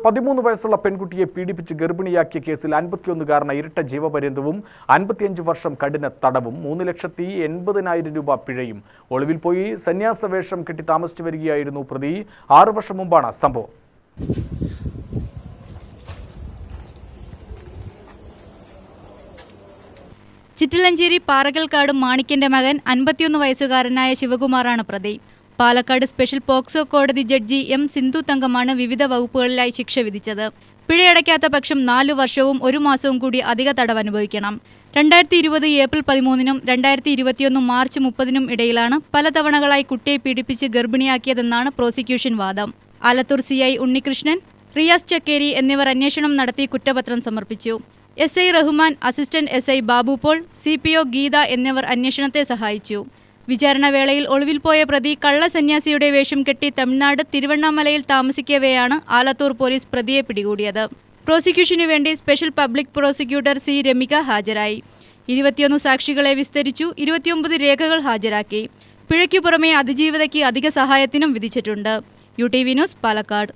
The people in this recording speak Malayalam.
13 വയസ്സുള്ള പെൺകുട്ടിയെ പീഡിപ്പിച്ച് ഗർഭിണിയാക്കിയ കേസിൽ 51കാരന് ഇരട്ട ജീവപര്യന്തവും 55 വർഷം കഠിന തടവും 3,80,000 രൂപ പിഴയും. ഒളിവിൽ പോയി സന്യാസ വേഷം കെട്ടി താമസിച്ചു വരികയായിരുന്നു പ്രതി. 6 വർഷം മുമ്പാണ് സംഭവം. ചിറ്റിലഞ്ചേരി പാറകൽക്കാട് മാണിക്കന്റെ മകൻ 51 വയസ്സുകാരനായ ശിവകുമാറാണ് പ്രതി. പാലക്കാട് സ്പെഷ്യൽ പോക്സോ കോടതി ജഡ്ജി എം സിന്ധു തങ്കമാണ് വിവിധ വകുപ്പുകളിലായി ശിക്ഷ വിധിച്ചത്. പിഴയടയ്ക്കാത്ത പക്ഷം 4 വർഷവും 1 മാസവും കൂടി അധിക തടവ് അനുഭവിക്കണം. 2020 ഏപ്രിൽ 13-നും 2021 മാർച്ച് 30-നും ഇടയിലാണ് പലതവണകളായി കുട്ടിയെ പീഡിപ്പിച്ച് ഗർഭിണിയാക്കിയതെന്നാണ് പ്രോസിക്യൂഷൻ വാദം. ആലത്തൂർ CI ഉണ്ണികൃഷ്ണൻ, റിയാസ് ചക്കേരി എന്നിവർ അന്വേഷണം നടത്തി കുറ്റപത്രം സമർപ്പിച്ചു. SI Rahman, assistant SI Babu Paul, CPO Geetha എന്നിവർ അന്വേഷണത്തെ സഹായിച്ചു. വിചാരണവേളയിൽ ഒളിവിൽ പോയ പ്രതി കള്ളസന്യാസിയുടെ വേഷം കെട്ടി തമിഴ്നാട് തിരുവണ്ണാമലയിൽ താമസിക്കവെയാണ് ആലത്തൂർ പോലീസ് പ്രതിയെ പിടികൂടിയത്. പ്രോസിക്യൂഷനു വേണ്ടി special public prosecutor C Ramika ഹാജരായി. 21 സാക്ഷികളെ വിസ്തരിച്ചു. 29 രേഖകൾ ഹാജരാക്കി. പിഴയ്ക്കു പുറമെ അതിജീവിതയ്ക്ക് അധിക സഹായത്തിനും വിധിച്ചിട്ടുണ്ട്. UTV news, Palakkad.